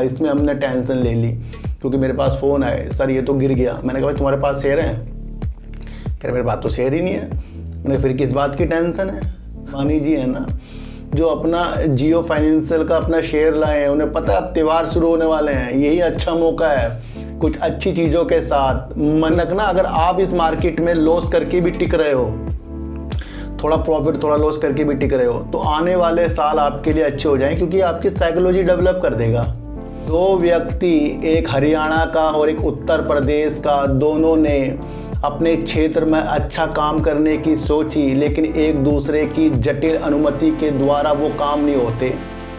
इसमें हमने टेंशन ले ली क्योंकि मेरे पास फ़ोन आए, सर ये तो गिर गया। मैंने कहा भाई तुम्हारे पास शेयर है? कह रहे मेरे पास तो शेयर ही नहीं है। मैंने कहा फिर किस बात की टेंशन है? मानी जी है ना, जो अपना जियो फाइनेंशियल का अपना शेयर लाए हैं, उन्हें पता है अब त्यौहार शुरू होने वाले हैं, यही अच्छा मौका है कुछ अच्छी चीज़ों के साथ मन रखना। अगर आप इस मार्केट में लॉस करके भी टिक रहे हो, थोड़ा प्रॉफिट थोड़ा लॉस करके भी टिक रहे हो, तो आने वाले साल आपके लिए अच्छे हो जाएं क्योंकि आपकी साइकोलॉजी डेवलप कर देगा। दो व्यक्ति, एक हरियाणा का और एक उत्तर प्रदेश का, दोनों ने अपने क्षेत्र में अच्छा काम करने की सोची, लेकिन एक दूसरे की जटिल अनुमति के द्वारा वो काम नहीं होते।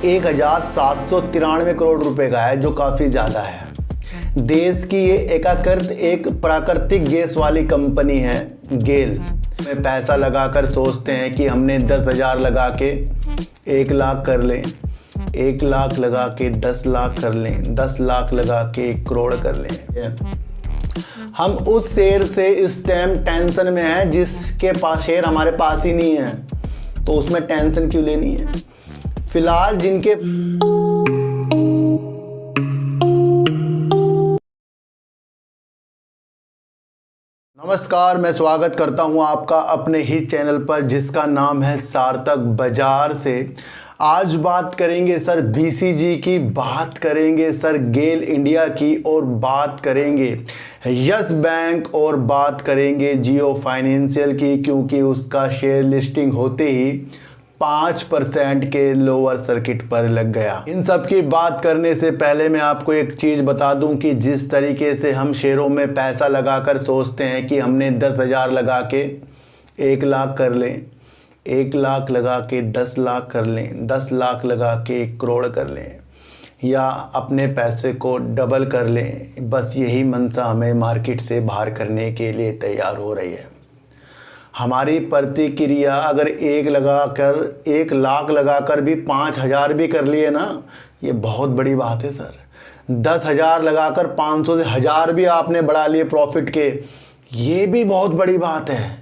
1793 करोड़ रुपए का है, जो काफ़ी ज़्यादा है। देश की ये एकाकृत एक प्राकृतिक गैस वाली कंपनी है गेल। में पैसा लगाकर सोचते हैं कि हमने 10,000 लगा के 1 लाख कर लें, 1 लाख लगा के 10 लाख कर लें, 10 लाख लगा के 1 करोड़ कर लें। हम उस शेयर से इस टाइम टेंशन में हैं जिसके पास शेयर हमारे पास ही नहीं है, तो उसमें टेंशन क्यों लेनी है? फिलहाल जिनके नमस्कार, मैं स्वागत करता हूं आपका अपने ही चैनल पर जिसका नाम है सार्थक बाजार से। आज बात करेंगे सर बीसीजी की, बात करेंगे सर गेल इंडिया की, और बात करेंगे यस बैंक, और बात करेंगे जियो फाइनेंशियल की, क्योंकि उसका शेयर लिस्टिंग होते ही 5% के लोअर सर्किट पर लग गया। इन सब की बात करने से पहले मैं आपको एक चीज़ बता दूं कि जिस तरीके से हम शेयरों में पैसा लगाकर सोचते हैं कि हमने 10,000 लगा के 1 लाख कर लें, 1 लाख लगा के 10 लाख कर लें, 10 लाख लगा के 1 करोड़ कर लें, या अपने पैसे को डबल कर लें, बस यही मनसा हमें मार्केट से बाहर करने के लिए तैयार हो रही है। हमारी प्रतिक्रिया अगर 1 लाख लगाकर भी 5,000 भी कर लिए ना, ये बहुत बड़ी बात है सर। 10,000 लगाकर 500 से 1,000 भी आपने बढ़ा लिए प्रॉफिट के, ये भी बहुत बड़ी बात है,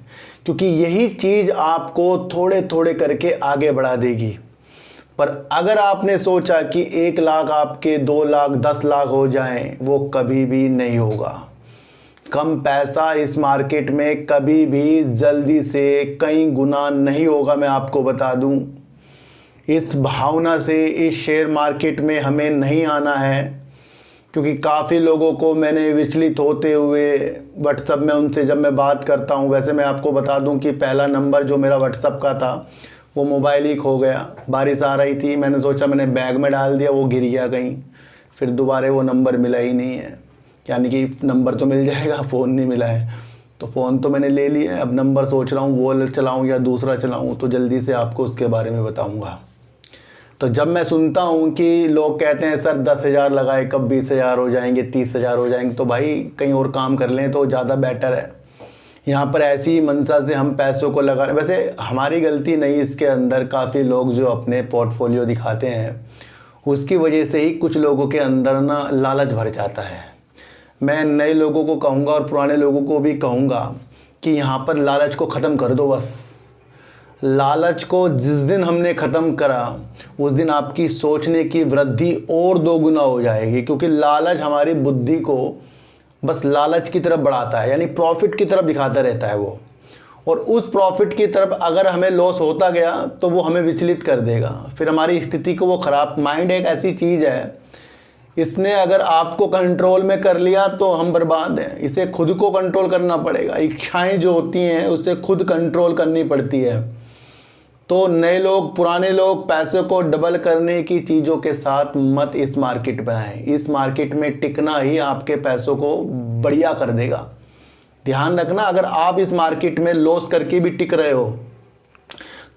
क्योंकि यही चीज़ आपको थोड़े थोड़े करके आगे बढ़ा देगी। पर अगर आपने सोचा कि 1 लाख आपके 2 लाख 10 लाख हो जाएं, वो कभी भी नहीं होगा। कम पैसा इस मार्केट में कभी भी जल्दी से कई गुना नहीं होगा, मैं आपको बता दूं। इस भावना से इस शेयर मार्केट में हमें नहीं आना है, क्योंकि काफ़ी लोगों को मैंने विचलित होते हुए व्हाट्सएप में उनसे जब मैं बात करता हूं, वैसे मैं आपको बता दूं कि पहला नंबर जो मेरा व्हाट्सएप का था वो मोबाइल ही खो गया। बारिश आ रही थी, मैंने सोचा मैंने बैग में डाल दिया, वो गिर गया कहीं, फिर दोबारा वो नंबर मिला ही नहीं है। यानी कि नंबर तो मिल जाएगा, फ़ोन नहीं मिला है, तो फ़ोन तो मैंने ले लिया है, अब नंबर सोच रहा हूँ वो चलाऊँ या दूसरा चलाऊँ, तो जल्दी से आपको उसके बारे में बताऊँगा। तो जब मैं सुनता हूँ कि लोग कहते हैं सर 10,000 लगाए कब 20,000 हो जाएंगे, 30,000 हो जाएंगे, तो भाई कहीं और काम कर लें तो ज़्यादा बेटर है। यहाँ पर ऐसी ही मनसा से हम पैसों को लगा, वैसे हमारी गलती नहीं, इसके अंदर काफ़ी लोग जो अपने पोर्टफोलियो दिखाते हैं उसकी वजह से ही कुछ लोगों के अंदर ना लालच भर जाता है। मैं नए लोगों को कहूँगा और पुराने लोगों को भी कहूँगा कि यहाँ पर लालच को ख़त्म कर दो बस। लालच को जिस दिन हमने ख़त्म करा उस दिन आपकी सोचने की वृद्धि और 2 गुना हो जाएगी, क्योंकि लालच हमारी बुद्धि को बस लालच की तरफ बढ़ाता है, यानी प्रॉफिट की तरफ दिखाता रहता है वो, और उस प्रॉफिट की तरफ अगर हमें लॉस होता गया तो वो हमें विचलित कर देगा, फिर हमारी स्थिति को वो ख़राब। माइंड एक ऐसी चीज़ है, इसने अगर आपको कंट्रोल में कर लिया तो हम बर्बाद हैं। इसे खुद को कंट्रोल करना पड़ेगा, इच्छाएं जो होती हैं उसे खुद कंट्रोल करनी पड़ती है। तो नए लोग पुराने लोग पैसे को डबल करने की चीज़ों के साथ मत इस मार्केट में आए। इस मार्केट में टिकना ही आपके पैसों को बढ़िया कर देगा। ध्यान रखना, अगर आप इस मार्केट में लॉस करके भी टिक रहे हो,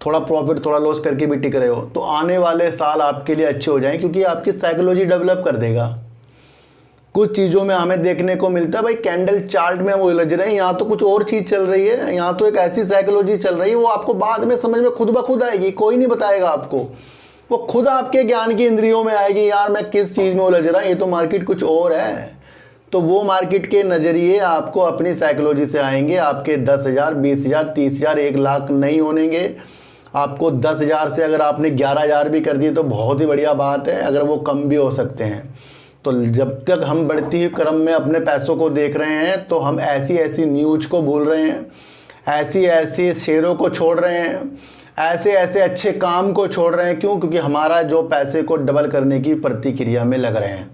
थोड़ा प्रॉफिट थोड़ा लॉस करके भी टिक रहे हो, तो आने वाले साल आपके लिए अच्छे हो जाएं, क्योंकि आपकी साइकोलॉजी डेवलप कर देगा। कुछ चीज़ों में हमें देखने को मिलता है भाई, कैंडल चार्ट में हम उलझ रहे हैं, यहाँ तो कुछ और चीज़ चल रही है, यहाँ तो एक ऐसी साइकोलॉजी चल रही है, वो आपको बाद में समझ में खुद ब खुद आएगी, कोई नहीं बताएगा आपको, वो खुद आपके ज्ञान की इंद्रियों में आएगी, यार मैं किस चीज़ में उलझ रहा, ये तो मार्केट कुछ और है। तो वो मार्केट के नज़रिए आपको अपनी साइकोलॉजी से आएंगे। आपके 10,000 20,000 30,000 1 लाख नहीं होनेंगे, आपको 10,000 से अगर आपने 11,000 भी कर दिए तो बहुत ही बढ़िया बात है, अगर वो कम भी हो सकते हैं। तो जब तक हम बढ़ती हुई क्रम में अपने पैसों को देख रहे हैं तो हम ऐसी ऐसी न्यूज को भूल रहे हैं, ऐसी ऐसी शेयरों को छोड़ रहे हैं, ऐसे ऐसे अच्छे काम को छोड़ रहे हैं। क्यों? क्योंकि हमारा जो पैसे को डबल करने की प्रतिक्रिया में लग रहे हैं।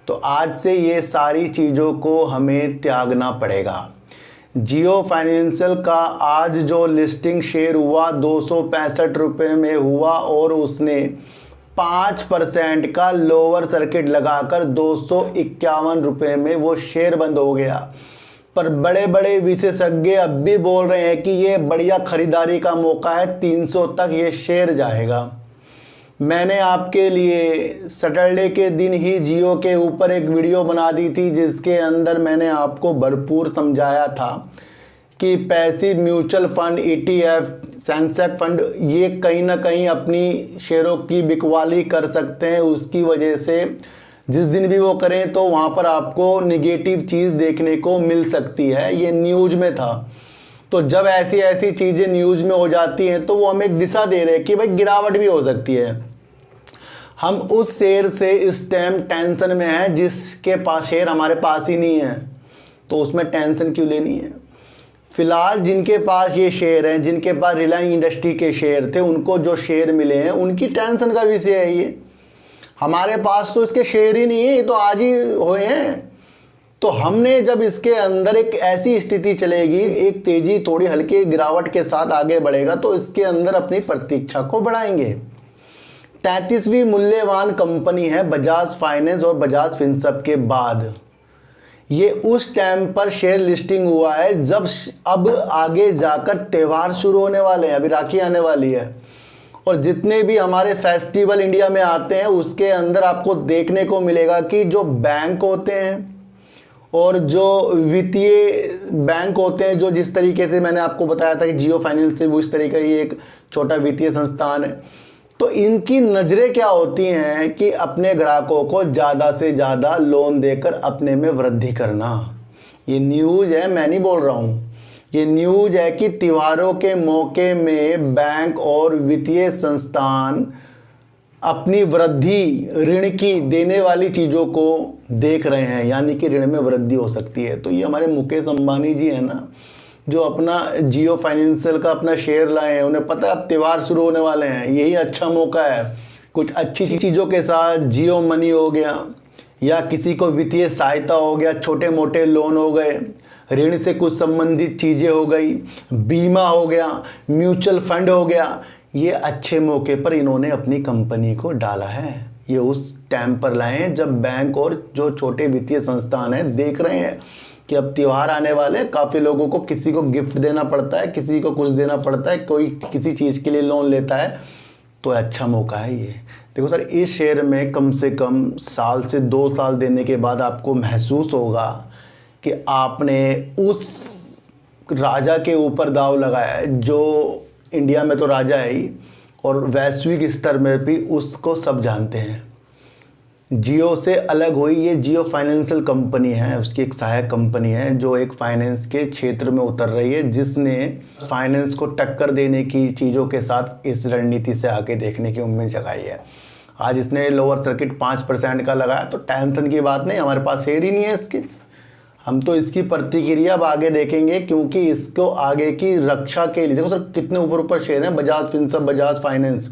तो आज से ये सारी चीज़ों को हमें त्यागना पड़ेगा। जियो फाइनेंशियल का आज जो लिस्टिंग शेयर हुआ 265 रुपये में हुआ और उसने 5% का लोअर सर्किट लगाकर 251 रुपये में वो शेयर बंद हो गया। पर बड़े बड़े विशेषज्ञ अब भी बोल रहे हैं कि ये बढ़िया खरीदारी का मौका है, 300 तक ये शेयर जाएगा। मैंने आपके लिए सैटरडे के दिन ही जियो के ऊपर एक वीडियो बना दी थी जिसके अंदर मैंने आपको भरपूर समझाया था कि passive mutual fund, ETF, Sensex fund ये कहीं ना कहीं अपनी शेयरों की बिकवाली कर सकते हैं। उसकी वजह से जिस दिन भी वो करें तो वहाँ पर आपको निगेटिव चीज़ देखने को मिल सकती है। ये न्यूज़ में था। तो जब ऐसी ऐसी चीज़ें न्यूज़ में हो जाती हैं तो वो हमें एक दिशा दे रहे हैं कि भाई गिरावट भी हो सकती है। हम उस शेयर से इस टाइम टेंशन में हैं जिसके पास शेयर हमारे पास ही नहीं है, तो उसमें टेंशन क्यों लेनी है। फिलहाल जिनके पास ये शेयर हैं, जिनके पास रिलायंस इंडस्ट्री के शेयर थे, उनको जो शेयर मिले हैं उनकी टेंशन का विषय है ये। हमारे पास तो इसके शेयर ही नहीं है, ये तो आज ही हुए हैं। तो हमने जब इसके अंदर एक ऐसी स्थिति चलेगी, एक तेजी थोड़ी हल्की गिरावट के साथ आगे बढ़ेगा तो इसके अंदर अपनी प्रतीक्षा को बढ़ाएंगे। 33वीं मूल्यवान कंपनी है बजाज फाइनेंस और बजाज फिनसर्व के बाद। ये उस टाइम पर शेयर लिस्टिंग हुआ है जब अब आगे जाकर त्यौहार शुरू होने वाले हैं, अभी राखी आने वाली है और जितने भी हमारे फेस्टिवल इंडिया में आते हैं उसके अंदर आपको देखने को मिलेगा कि जो बैंक होते हैं और जो वित्तीय बैंक होते हैं, जो जिस तरीके से मैंने आपको बताया था कि जियो फाइनेंस से वो इस तरीके का ही एक छोटा वित्तीय संस्थान है, तो इनकी नज़रें क्या होती हैं कि अपने ग्राहकों को ज़्यादा से ज़्यादा लोन देकर अपने में वृद्धि करना। ये न्यूज़ है, मैं नहीं बोल रहा हूँ, ये न्यूज़ है कि त्योहारों के मौके में बैंक और वित्तीय संस्थान अपनी वृद्धि ऋण की देने वाली चीज़ों को देख रहे हैं, यानी कि ऋण में वृद्धि हो सकती है। तो ये हमारे मुकेश अंबानी जी हैं ना, जो अपना जियो फाइनेंशियल का अपना शेयर लाए हैं, उन्हें पता है अब त्यौहार शुरू होने वाले हैं, यही अच्छा मौका है। कुछ अच्छी चीज़ों के साथ जियो मनी हो गया या किसी को वित्तीय सहायता हो गया, छोटे मोटे लोन हो गए, ऋण से कुछ संबंधित चीज़ें हो गई, बीमा हो गया, म्यूचुअल फंड हो गया, ये अच्छे मौके पर इन्होंने अपनी कंपनी को डाला है। ये उस टाइम पर लाए हैं जब बैंक और जो छोटे वित्तीय संस्थान हैं देख रहे हैं कि अब त्यौहार आने वाले, काफ़ी लोगों को किसी को गिफ्ट देना पड़ता है, किसी को कुछ देना पड़ता है, कोई किसी चीज़ के लिए लोन लेता है, तो अच्छा मौका है ये। देखो सर, इस शेयर में कम से कम साल से 2 साल देने के बाद आपको महसूस होगा कि आपने उस राजा के ऊपर दाव लगाया है जो इंडिया में तो राजा है ही और वैश्विक स्तर में भी उसको सब जानते हैं। जियो से अलग हुई ये जियो फाइनेंशियल कंपनी है, उसकी एक सहायक कंपनी है जो एक फाइनेंस के क्षेत्र में उतर रही है, जिसने फाइनेंस को टक्कर देने की चीज़ों के साथ इस रणनीति से आगे देखने की उम्मीद जगाई है। आज इसने लोअर सर्किट 5% का लगाया, तो टेंशन की बात नहीं, हमारे पास शेयर ही नहीं है इसके। हम तो इसकी प्रतिक्रिया अब आगे देखेंगे क्योंकि इसको आगे की रक्षा के लिए, देखो सर कितने ऊपर ऊपर शेयर हैं, बजाज फिनसर्व, बजाज फाइनेंस,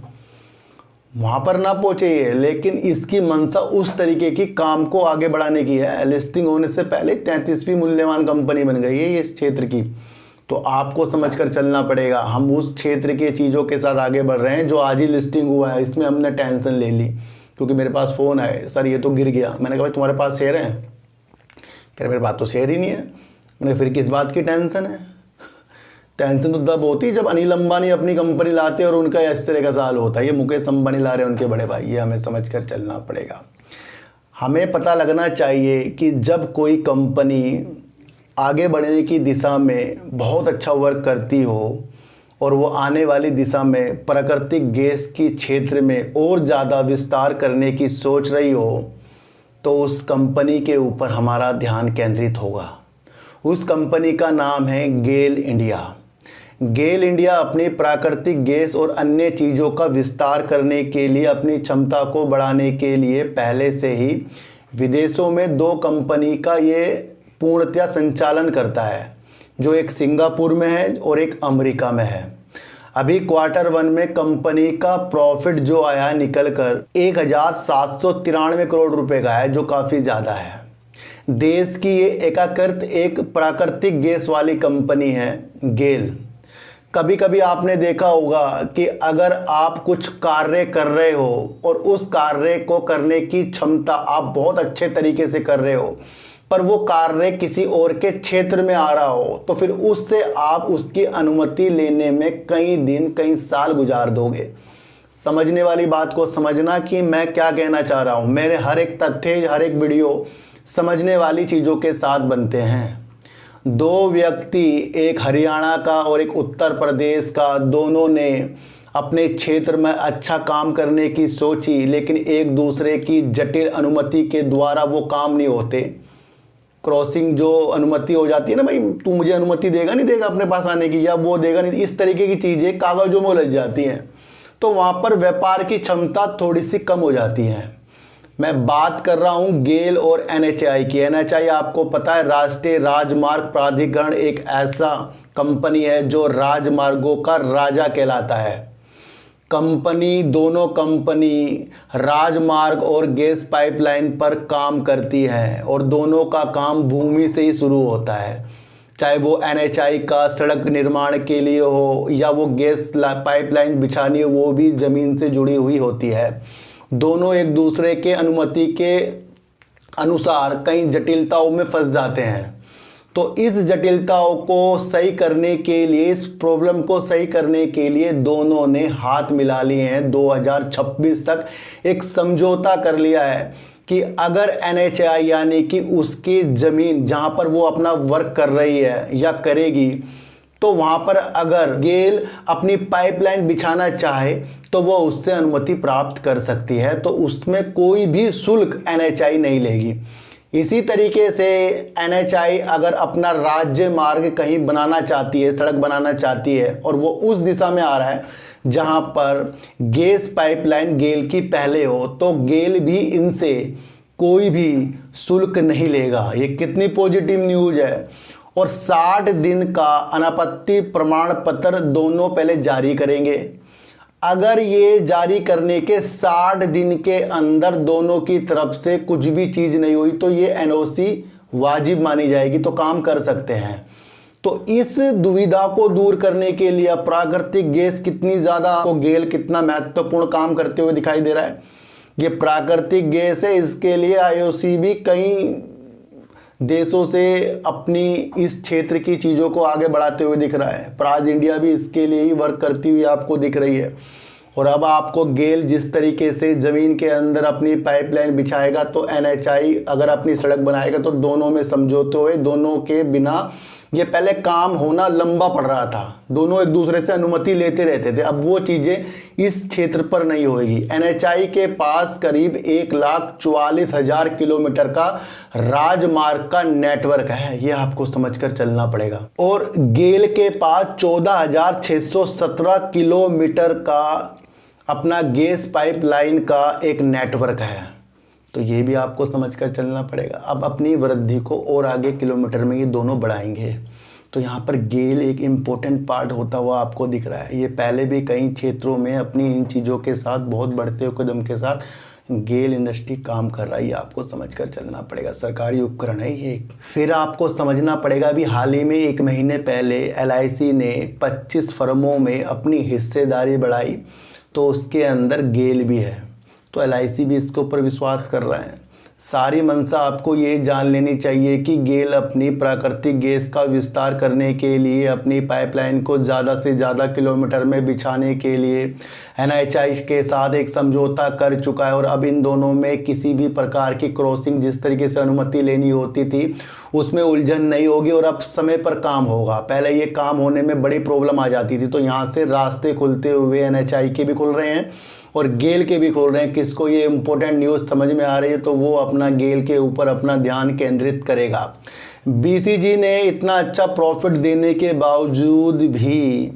वहाँ पर ना पहुँचे ये, लेकिन इसकी मंशा उस तरीके की काम को आगे बढ़ाने की है। लिस्टिंग होने से पहले 33वीं मूल्यवान कंपनी बन गई है ये इस क्षेत्र की। तो आपको समझकर चलना पड़ेगा। हम उस क्षेत्र की चीज़ों के साथ आगे बढ़ रहे हैं जो आज ही लिस्टिंग हुआ है, इसमें हमने टेंशन ले ली क्योंकि मेरे पास फ़ोन आए, सर ये तो गिर गया। मैंने कहा भाई तुम्हारे पास शेयर है? कह रहे मेरे पास तो शेयर ही नहीं है। मैंने फिर किस बात की टेंशन है? टेंशन तो तब होती जब अनिल अंबानी अपनी कंपनी लाते और उनका इस तरह का साल होता है। ये मुकेश अंबानी ला रहे हैं उनके बड़े भाई, ये हमें समझ कर चलना पड़ेगा। हमें पता लगना चाहिए कि जब कोई कंपनी आगे बढ़ने की दिशा में बहुत अच्छा वर्क करती हो और वो आने वाली दिशा में प्राकृतिक गैस की क्षेत्र में और ज़्यादा विस्तार करने की सोच रही हो, तो उस कंपनी के ऊपर हमारा ध्यान केंद्रित होगा। उस कंपनी का नाम है गेल इंडिया। गेल इंडिया अपनी प्राकृतिक गैस और अन्य चीज़ों का विस्तार करने के लिए अपनी क्षमता को बढ़ाने के लिए पहले से ही विदेशों में 2 कंपनी का ये पूर्णतया संचालन करता है, जो एक सिंगापुर में है और एक अमेरिका में है। अभी Q1 में कंपनी का प्रॉफिट जो आया निकल कर 1793 करोड़ रुपए का है, जो काफ़ी ज़्यादा है। देश की ये एकीकृत एक प्राकृतिक गैस वाली कंपनी है गेल। कभी कभी आपने देखा होगा कि अगर आप कुछ कार्य कर रहे हो और उस कार्य को करने की क्षमता आप बहुत अच्छे तरीके से कर रहे हो, पर वो कार्य किसी और के क्षेत्र में आ रहा हो, तो फिर उससे आप उसकी अनुमति लेने में कई दिन कई साल गुजार दोगे। समझने वाली बात को समझना कि मैं क्या कहना चाह रहा हूँ। मेरे हर एक तथ्य, हर एक वीडियो समझने वाली चीज़ों के साथ बनते हैं। 2 व्यक्ति, एक हरियाणा का और एक उत्तर प्रदेश का, दोनों ने अपने क्षेत्र में अच्छा काम करने की सोची, लेकिन एक दूसरे की जटिल अनुमति के द्वारा वो काम नहीं होते। क्रॉसिंग जो अनुमति हो जाती है ना, भाई तू मुझे अनुमति देगा नहीं देगा अपने पास आने की, या वो देगा नहीं, इस तरीके की चीज़ें कागजों में उलझ जाती हैं, तो वहाँ पर व्यापार की क्षमता थोड़ी सी कम हो जाती है। मैं बात कर रहा हूँ गेल और NHAI की। NHAI आपको पता है, राष्ट्रीय राजमार्ग प्राधिकरण, एक ऐसा कंपनी है जो राजमार्गों का राजा कहलाता है। दोनों कंपनी राजमार्ग और गैस पाइपलाइन पर काम करती है और दोनों का काम भूमि से ही शुरू होता है। चाहे वो NHAI का सड़क निर्माण के लिए हो या वो गैस पाइपलाइन बिछानी हो, वो भी ज़मीन से जुड़ी हुई होती है। दोनों एक दूसरे के अनुमति के अनुसार कई जटिलताओं में फंस जाते हैं। तो इस जटिलताओं को सही करने के लिए, इस प्रॉब्लम को सही करने के लिए दोनों ने हाथ मिला लिए हैं। 2026 तक एक समझौता कर लिया है कि अगर NHAI यानी कि उसकी ज़मीन जहां पर वो अपना वर्क कर रही है या करेगी, तो वहाँ पर अगर गेल अपनी पाइपलाइन बिछाना चाहे तो वो उससे अनुमति प्राप्त कर सकती है, तो उसमें कोई भी शुल्क NHAI नहीं लेगी। इसी तरीके से NHAI अगर अपना राज्य मार्ग कहीं बनाना चाहती है, सड़क बनाना चाहती है, और वो उस दिशा में आ रहा है जहाँ पर गैस पाइपलाइन गेल की पहले हो, तो गेल भी इनसे कोई भी शुल्क नहीं लेगा। ये कितनी पॉजिटिव न्यूज़ है। और 60 दिन का अनापत्ति प्रमाण पत्र दोनों पहले जारी करेंगे। अगर ये जारी करने के 60 दिन के अंदर दोनों की तरफ से कुछ भी चीज़ नहीं हुई, तो ये NOC वाजिब मानी जाएगी, तो काम कर सकते हैं। तो इस दुविधा को दूर करने के लिए प्राकृतिक गैस कितनी ज़्यादा, को गेल कितना महत्वपूर्ण काम करते हुए दिखाई दे रहा है। ये प्राकृतिक गैस है, इसके लिए IOC भी कई देशों से अपनी इस क्षेत्र की चीज़ों को आगे बढ़ाते हुए दिख रहा है। प्राज इंडिया भी इसके लिए ही वर्क करती हुई आपको दिख रही है। और अब आपको गेल जिस तरीके से ज़मीन के अंदर अपनी पाइपलाइन बिछाएगा, तो NHAI अगर अपनी सड़क बनाएगा, तो दोनों में समझौते हुए, दोनों के बिना ये पहले काम होना लंबा पड़ रहा था। दोनों एक दूसरे से अनुमति लेते रहते थे, अब वो चीज़ें इस क्षेत्र पर नहीं होगी। NHAI के पास करीब 1,44,000 किलोमीटर का राजमार्ग का नेटवर्क है, ये आपको समझकर चलना पड़ेगा। और गेल के पास 14,617 किलोमीटर का अपना गैस पाइपलाइन का एक नेटवर्क है, तो ये भी आपको समझकर चलना पड़ेगा। अब अपनी वृद्धि को और आगे किलोमीटर में ये दोनों बढ़ाएंगे, तो यहाँ पर गेल एक इम्पोर्टेंट पार्ट होता हुआ आपको दिख रहा है। ये पहले भी कई क्षेत्रों में अपनी इन चीज़ों के साथ बहुत बढ़ते हुए कदम के साथ गेल इंडस्ट्री काम कर रही है, आपको समझकर चलना पड़ेगा। सरकारी उपकरण है ये। फिर आपको समझना पड़ेगा, अभी हाल ही में 1 महीने पहले LIC ने 25 फर्मों में अपनी हिस्सेदारी बढ़ाई, तो उसके अंदर गेल भी है, तो LIC भी इसके ऊपर विश्वास कर रहा है। सारी मंशा आपको ये जान लेनी चाहिए कि गेल अपनी प्राकृतिक गैस का विस्तार करने के लिए, अपनी पाइपलाइन को ज़्यादा से ज़्यादा किलोमीटर में बिछाने के लिए NHAI के साथ एक समझौता कर चुका है। और अब इन दोनों में किसी भी प्रकार की क्रॉसिंग, जिस तरीके से अनुमति लेनी होती थी, उसमें उलझन नहीं होगी और अब समय पर काम होगा। पहले ये काम होने में बड़ी प्रॉब्लम आ जाती थी, तो यहाँ से रास्ते खुलते हुए NHAI के भी खुल रहे हैं और गेल के भी खोल रहे हैं। किसको ये इम्पोर्टेंट न्यूज़ समझ में आ रही है, तो वो अपना गेल के ऊपर अपना ध्यान केंद्रित करेगा। बीसीजी ने इतना अच्छा प्रॉफिट देने के बावजूद भी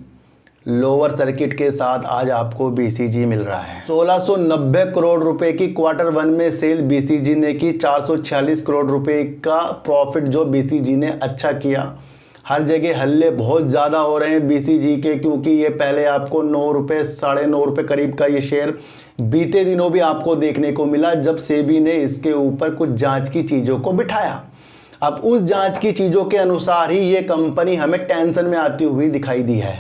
लोअर सर्किट के साथ आज आपको बीसीजी मिल रहा है। 1690 करोड़ रुपए की क्वार्टर वन में सेल बीसीजी ने की, 446 करोड़ रुपए का प्रॉफिट जो बीसीजी ने अच्छा किया। हर जगह हल्ले बहुत ज़्यादा हो रहे हैं बीसीजी के, क्योंकि ये पहले आपको 9 रुपये 9.5 रुपये करीब का ये शेयर बीते दिनों भी आपको देखने को मिला, जब सेबी ने इसके ऊपर कुछ जांच की चीज़ों को बिठाया। अब उस जांच की चीज़ों के अनुसार ही ये कंपनी हमें टेंशन में आती हुई दिखाई दी है,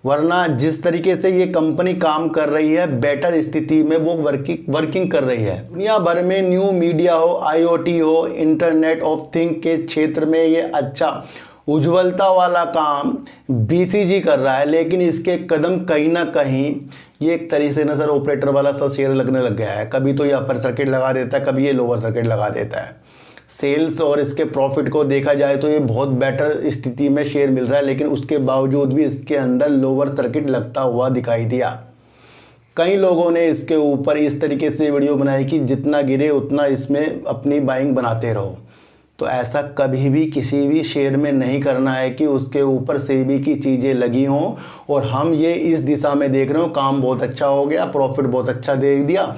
वरना जिस तरीके से ये कंपनी काम कर रही है बेटर स्थिति में वो वर्किंग कर रही है। दुनिया भर में न्यू मीडिया हो, आईओटी हो, इंटरनेट ऑफ थिंग के क्षेत्र में ये अच्छा उज्ज्वलता वाला काम बीसीजी कर रहा है, लेकिन इसके कदम कहीं ना कहीं ये एक तरीके से ना सर ऑपरेटर वाला सा शेयर लगने लग गया है। कभी तो ये अपर सर्किट लगा देता है, कभी ये लोअर सर्किट लगा देता है। सेल्स और इसके प्रॉफिट को देखा जाए तो ये बहुत बेटर स्थिति में शेयर मिल रहा है, लेकिन उसके बावजूद भी इसके अंदर लोअर सर्किट लगता हुआ दिखाई दिया। कई लोगों ने इसके ऊपर इस तरीके से वीडियो बनाई कि जितना गिरे उतना इसमें अपनी बाइंग बनाते रहो। तो ऐसा कभी भी किसी भी शेयर में नहीं करना है कि उसके ऊपर सेबी की चीज़ें लगी हों और हम ये इस दिशा में देख रहे हो काम बहुत अच्छा हो गया, प्रॉफिट बहुत अच्छा दे दिया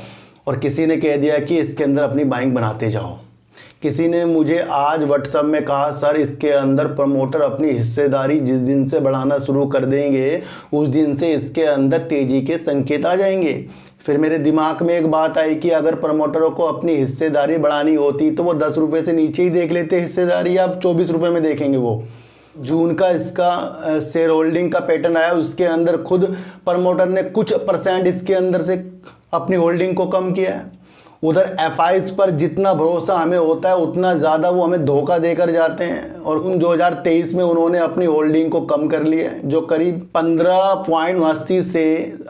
और किसी ने कह दिया कि इसके अंदर अपनी बाइंग बनाते जाओ। किसी ने मुझे आज व्हाट्सएप में कहा सर इसके अंदर प्रमोटर अपनी हिस्सेदारी जिस दिन से बढ़ाना शुरू कर देंगे उस दिन से इसके अंदर तेज़ी के संकेत आ जाएंगे। फिर मेरे दिमाग में एक बात आई कि अगर प्रमोटरों को अपनी हिस्सेदारी बढ़ानी होती तो वो 10 रुपये से नीचे ही देख लेते हिस्सेदारी, या 24 रुपये में देखेंगे। वो जून का इसका शेयर होल्डिंग का पैटर्न आया, उसके अंदर खुद प्रमोटर ने कुछ परसेंट इसके अंदर से अपनी होल्डिंग को कम किया है। उधर एफआईज पर जितना भरोसा हमें होता है उतना ज़्यादा वो हमें धोखा देकर जाते हैं और 2023 में उन्होंने अपनी होल्डिंग को कम कर लिया है, जो करीब 15.80 से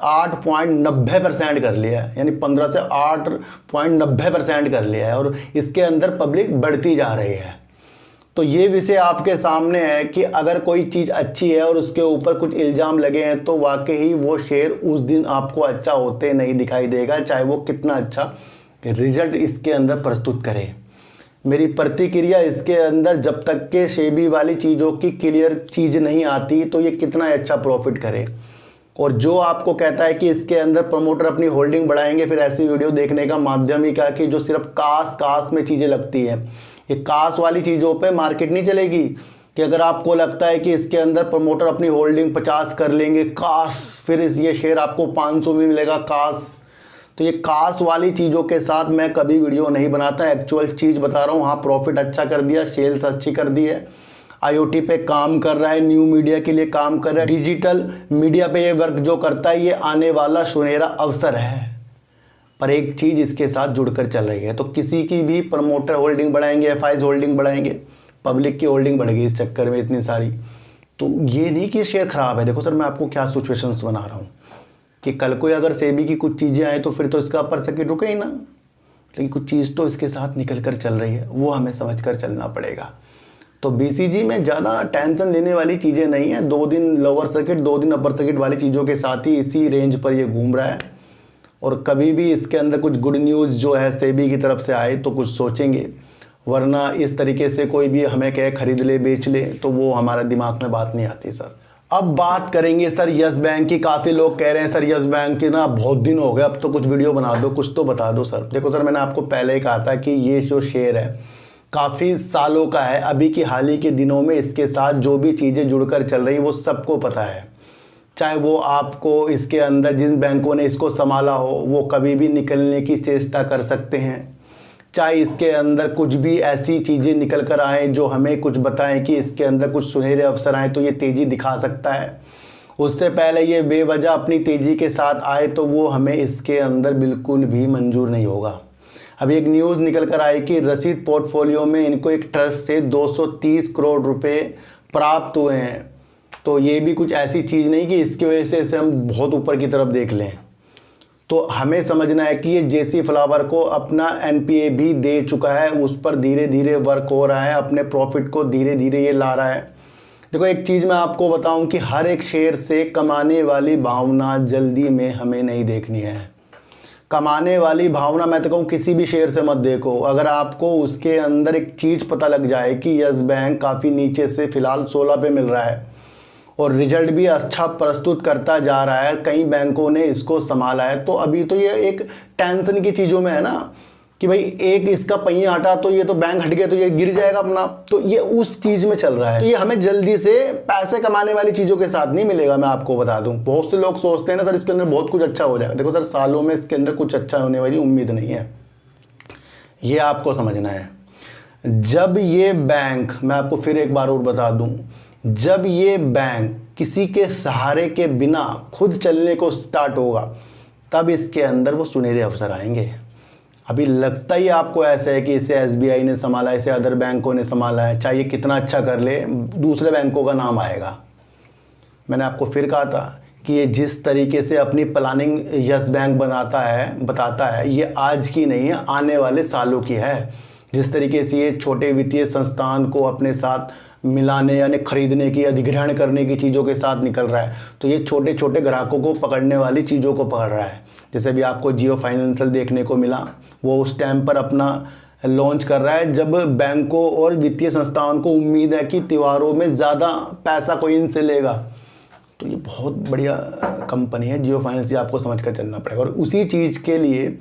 8.90% कर लिया है, यानी 15 से 8.90% कर लिया है और इसके अंदर पब्लिक बढ़ती जा रही है। तो ये विषय आपके सामने है कि अगर कोई चीज़ अच्छी है और उसके ऊपर कुछ इल्ज़ाम लगे हैं तो वाकई वो शेयर उस दिन आपको अच्छा होते नहीं दिखाई देगा, चाहे वो कितना अच्छा रिजल्ट इसके अंदर प्रस्तुत करे। मेरी प्रतिक्रिया इसके अंदर जब तक के सेबी वाली चीज़ों की क्लियर चीज़ नहीं आती तो ये कितना अच्छा प्रॉफिट करे। और जो आपको कहता है कि इसके अंदर प्रमोटर अपनी होल्डिंग बढ़ाएंगे, फिर ऐसी वीडियो देखने का माध्यम ही क्या कि जो सिर्फ कास में चीज़ें लगती हैं। ये कास वाली चीज़ों पे मार्केट नहीं चलेगी कि अगर आपको लगता है कि इसके अंदर प्रमोटर अपनी होल्डिंग 50 कर लेंगे कास, फिर ये शेयर आपको 500 में मिलेगा कास। तो ये कास वाली चीज़ों के साथ मैं कभी वीडियो नहीं बनाता, एक्चुअल चीज़ बता रहा हूँ। हाँ, प्रॉफिट अच्छा कर दिया, सेल्स अच्छी कर दी है, आईओटी पे काम कर रहा है, न्यू मीडिया के लिए काम कर रहा है, डिजिटल मीडिया पे ये वर्क जो करता है ये आने वाला सुनहरा अवसर है। पर एक चीज़ इसके साथ जुड़कर चल रही है, तो किसी की भी प्रमोटर होल्डिंग बढ़ाएंगे, एफआईज होल्डिंग बढ़ाएंगे, पब्लिक की होल्डिंग बढ़ गई इस चक्कर में इतनी सारी। तो ये नहीं कि शेयर ख़राब है। देखो सर, मैं आपको क्या सिचुएशंस बना रहा हूँ कि कल को अगर सेबी की कुछ चीज़ें आए तो फिर तो इसका अपर सर्किट रुके ही ना, लेकिन कुछ चीज़ तो इसके साथ निकल कर चल रही है, वो हमें समझ कर चलना पड़ेगा। तो बीसीजी में ज़्यादा टेंशन लेने वाली चीज़ें नहीं है। 2 दिन लोअर सर्किट 2 दिन अपर सर्किट वाली चीज़ों के साथ ही इसी रेंज पर ये घूम रहा है और कभी भी इसके अंदर कुछ गुड न्यूज़ जो है सेबी की तरफ से आए तो कुछ सोचेंगे, वरना इस तरीके से कोई भी हमें कहे खरीद ले बेच ले तो वो हमारे दिमाग में बात नहीं आती सर। अब बात करेंगे सर यस बैंक की। काफ़ी लोग कह रहे हैं सर यस बैंक की ना बहुत दिन हो गए, अब तो कुछ वीडियो बना दो, कुछ तो बता दो सर। देखो सर, मैंने आपको पहले ही कहा था कि ये जो शेयर है काफ़ी सालों का है। अभी की हाल ही के दिनों में इसके साथ जो भी चीज़ें जुड़कर चल रही वो सबको पता है। चाहे वो आपको इसके अंदर जिन बैंकों ने इसको संभाला हो वो कभी भी निकलने की चेष्टा कर सकते हैं, चाहे इसके अंदर कुछ भी ऐसी चीज़ें निकल कर आएँ जो हमें कुछ बताएं कि इसके अंदर कुछ सुनहरे अवसर आए तो ये तेज़ी दिखा सकता है। उससे पहले ये बेवजह अपनी तेज़ी के साथ आए तो वो हमें इसके अंदर बिल्कुल भी मंजूर नहीं होगा। अभी एक न्यूज़ निकल कर आई कि रसीद पोर्टफोलियो में इनको एक ट्रस्ट से 230 करोड़ रुपए प्राप्त हुए हैं। तो ये भी कुछ ऐसी चीज़ नहीं कि इसकी वजह से हम बहुत ऊपर की तरफ देख लें। तो हमें समझना है कि ये जेसी फ्लावर को अपना एनपीए भी दे चुका है, उस पर धीरे धीरे वर्क हो रहा है, अपने प्रॉफिट को धीरे धीरे ये ला रहा है। देखो एक चीज़ मैं आपको बताऊं कि हर एक शेयर से कमाने वाली भावना जल्दी में हमें नहीं देखनी है। कमाने वाली भावना मैं तो कहूँ किसी भी शेयर से मत देखो। अगर आपको उसके अंदर एक चीज़ पता लग जाए कि यस बैंक काफ़ी नीचे से फ़िलहाल 16 पे मिल रहा है और रिजल्ट भी अच्छा प्रस्तुत करता जा रहा है, कई बैंकों ने इसको संभाला है, तो अभी तो ये एक टेंशन की चीज़ों में है ना कि भाई एक इसका पहिया हटा तो ये तो बैंक हट गया तो ये गिर जाएगा अपना, तो ये उस चीज़ में चल रहा है। तो ये हमें जल्दी से पैसे कमाने वाली चीज़ों के साथ नहीं मिलेगा। मैं आपको बता दूं, बहुत से लोग सोचते हैं ना सर इसके अंदर बहुत कुछ अच्छा हो जाएगा। देखो सर, सालों में इसके अंदर कुछ अच्छा होने वाली उम्मीद नहीं है, ये आपको समझना है। जब ये बैंक, मैं आपको फिर एक बार और बता दूं, जब ये बैंक किसी के सहारे के बिना खुद चलने को स्टार्ट होगा तब इसके अंदर वो सुनहरे अवसर आएंगे। अभी लगता ही आपको ऐसा है कि इसे SBI ने संभाला, इसे अदर बैंकों ने संभाला है, चाहे ये कितना अच्छा कर ले दूसरे बैंकों का नाम आएगा। मैंने आपको फिर कहा था कि ये जिस तरीके से अपनी प्लानिंग यस बैंक बताता है ये आज की नहीं है, आने वाले सालों की है। जिस तरीके से ये छोटे वित्तीय संस्थान को अपने साथ मिलाने यानी खरीदने की, अधिग्रहण करने की चीज़ों के साथ निकल रहा है, तो ये छोटे छोटे ग्राहकों को पकड़ने वाली चीज़ों को पकड़ रहा है। जैसे भी आपको जियो फाइनेंशियल देखने को मिला, वो उस टाइम पर अपना लॉन्च कर रहा है जब बैंकों और वित्तीय संस्थाओं को उम्मीद है कि त्योहारों में ज़्यादा पैसा कोई इनसे लेगा। तो ये बहुत बढ़िया कंपनी है जियो फाइनेंस, आपको समझ कर चलना पड़ेगा। और उसी चीज़ के लिए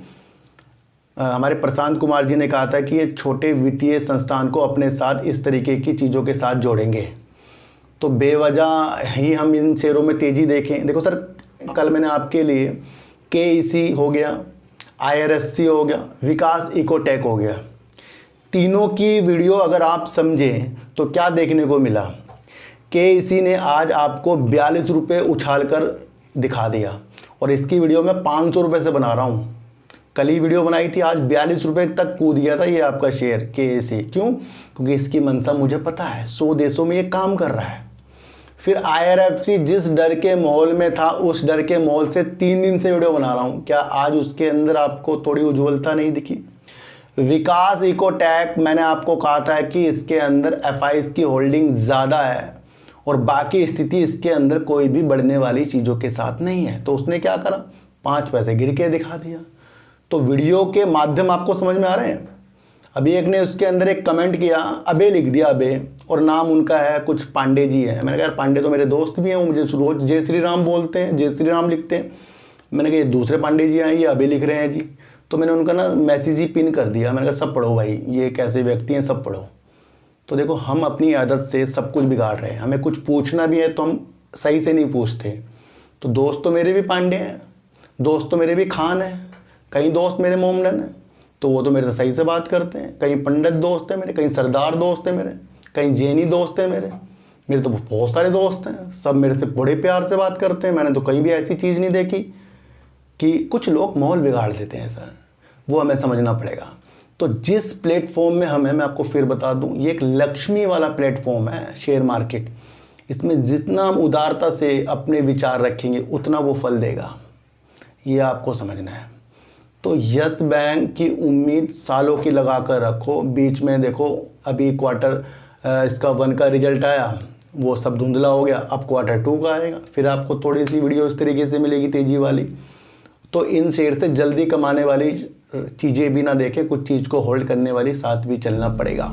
हमारे प्रशांत कुमार जी ने कहा था कि ये छोटे वित्तीय संस्थान को अपने साथ इस तरीके की चीज़ों के साथ जोड़ेंगे, तो बेवजह ही हम इन शेयरों में तेज़ी देखें। देखो सर, कल मैंने आपके लिए KEC हो गया, IRFC हो गया, विकास इकोटेक हो गया, तीनों की वीडियो अगर आप समझें तो क्या देखने को मिला। KEC ने आज आपको 42 रुपये उछाल कर दिखा दिया और इसकी वीडियो मैं 500 रुपये से बना रहा हूँ। कल ही वीडियो बनाई थी, आज 42 रुपये तक कूद गया था ये आपका शेयर KEC। क्यों? क्योंकि इसकी मंशा मुझे पता है, 100 देशों में ये काम कर रहा है। फिर IRFC जिस डर के माहौल में था उस डर के माहौल से 3 दिन से वीडियो बना रहा हूँ, क्या आज उसके अंदर आपको थोड़ी उज्ज्वलता नहीं दिखी? विकास इकोटेक मैंने आपको कहा था कि इसके अंदर FIs की होल्डिंग ज़्यादा है और बाकी स्थिति इसके अंदर कोई भी बढ़ने वाली चीज़ों के साथ नहीं है, तो उसने क्या करा, 5 पैसे गिर के दिखा दिया। तो वीडियो के माध्यम आपको समझ में आ रहे हैं। अभी एक ने उसके अंदर एक कमेंट किया, अबे लिख दिया, अबे, और नाम उनका है कुछ पांडे जी है। मैंने कहा यार पांडे तो मेरे दोस्त भी हैं, वो मुझे रोज जय श्री राम बोलते हैं, जय श्री राम लिखते हैं। मैंने कहा ये दूसरे पांडे जी आए, ये अबे लिख रहे हैं जी। तो मैंने उनका ना मैसेज ही पिन कर दिया। मैंने कहा सब पढ़ो भाई, ये कैसे व्यक्ति हैं, सब पढ़ो। तो देखो, हम अपनी आदत से सब कुछ बिगाड़ रहे हैं। हमें कुछ पूछना भी है तो हम सही से नहीं पूछते। तो दोस्त तो मेरे भी पांडे हैं, दोस्त तो मेरे भी खान हैं, कई दोस्त मेरे मोमडन हैं, तो वो तो मेरे से सही से बात करते हैं। कहीं पंडित दोस्त हैं मेरे, कहीं सरदार दोस्त हैं मेरे, कहीं जैनी दोस्त हैं मेरे तो बहुत सारे दोस्त हैं, सब मेरे से बड़े प्यार से बात करते हैं। मैंने तो कहीं भी ऐसी चीज़ नहीं देखी कि कुछ लोग माहौल बिगाड़ देते हैं सर, वो हमें समझना पड़ेगा। तो जिस प्लेटफॉर्म में हमें, मैं आपको फिर बता दूं, ये एक लक्ष्मी वाला प्लेटफॉर्म है शेयर मार्केट। इसमें जितना हम उदारता से अपने विचार रखेंगे उतना वो फल देगा, ये आपको समझना है। तो यस बैंक की उम्मीद सालों की लगा कर रखो। बीच में देखो अभी क्वार्टर इसका 1 का रिजल्ट आया, वो सब धुंधला हो गया, अब क्वार्टर 2 का आएगा, फिर आपको थोड़ी सी वीडियो इस तरीके से मिलेगी तेज़ी वाली। तो इन शेयर से जल्दी कमाने वाली चीज़ें भी ना देखें, कुछ चीज़ को होल्ड करने वाली साथ भी चलना पड़ेगा।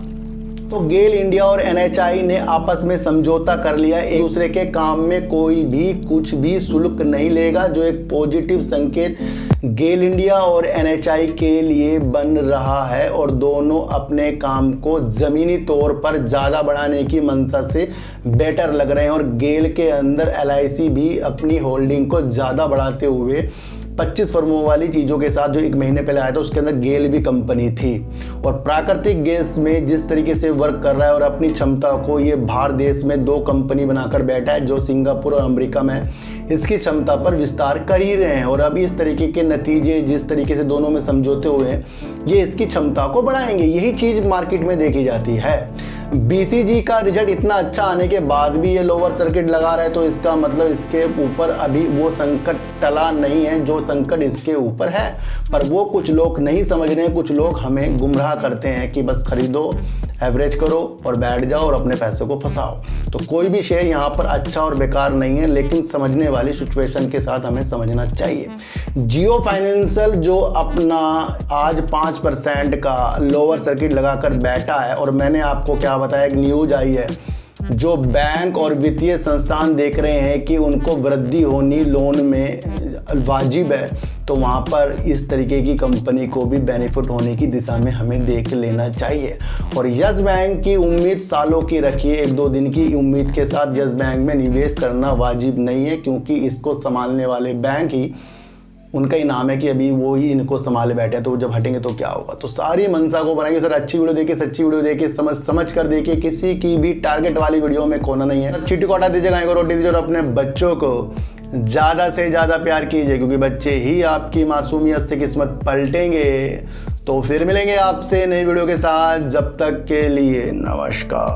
तो गेल इंडिया और NHI ने आपस में समझौता कर लिया, एक दूसरे के काम में कोई भी कुछ भी शुल्क नहीं लेगा, जो एक पॉजिटिव संकेत गेल इंडिया और NHI के लिए बन रहा है। और दोनों अपने काम को ज़मीनी तौर पर ज़्यादा बढ़ाने की मंशा से बेटर लग रहे हैं। और गेल के अंदर LIC भी अपनी होल्डिंग को ज़्यादा बढ़ाते हुए 25 फर्मों वाली चीज़ों के साथ, जो 1 महीने पहले आया था उसके अंदर गेल भी कंपनी थी। और प्राकृतिक गैस में जिस तरीके से वर्क कर रहा है और अपनी क्षमता को ये भारत देश में 2 कंपनी बनाकर बैठा है, जो सिंगापुर और अमेरिका में इसकी क्षमता पर विस्तार कर ही रहे हैं। और अभी इस तरीके के नतीजे जिस तरीके से दोनों में समझौते हुए हैं, ये इसकी क्षमता को बढ़ाएंगे। यही चीज़ मार्केट में देखी जाती है। BCG का रिजल्ट इतना अच्छा आने के बाद भी ये लोअर सर्किट लगा रहा है, तो इसका मतलब इसके ऊपर अभी वो संकट टला नहीं है जो संकट इसके ऊपर है। पर वो कुछ लोग नहीं समझ रहे हैं, कुछ लोग हमें गुमराह करते हैं कि बस खरीदो, एवरेज करो और बैठ जाओ और अपने पैसों को फंसाओ। तो कोई भी शेयर यहाँ पर अच्छा और बेकार नहीं है, लेकिन समझने वाली सिचुएशन के साथ हमें समझना चाहिए। जियो फाइनेंशियल जो अपना आज 5% का लोअर सर्किट लगाकर बैठा है, और मैंने आपको क्या बताया, एक न्यूज आई है, जो बैंक और वित्तीय संस्थान देख रहे हैं कि उनको वृद्धि होनी लोन में वाजिब है, तो वहाँ पर इस तरीके की कंपनी को भी बेनिफिट होने की दिशा में हमें देख लेना चाहिए। और यस बैंक की उम्मीद सालों की रखिए, 1-2 दिन की उम्मीद के साथ यस बैंक में निवेश करना वाजिब नहीं है, क्योंकि इसको संभालने वाले बैंक ही उनका ही नाम है कि अभी वो ही इनको संभाले बैठे हैं, तो जब हटेंगे तो क्या होगा। तो सारी मंशा को बनाएंगे सर, अच्छी वीडियो देखिए, सच्ची वीडियो देखिए, समझ कर देखिए, किसी की भी टारगेट वाली वीडियो में खोना नहीं है। चीटी को हटा दीजिए, गाय को रोटी दीजिए और अपने बच्चों को ज़्यादा से ज़्यादा प्यार कीजिए, क्योंकि बच्चे ही आपकी मासूमियत से किस्मत पलटेंगे। तो फिर मिलेंगे आपसे नई वीडियो के साथ, जब तक के लिए नमस्कार।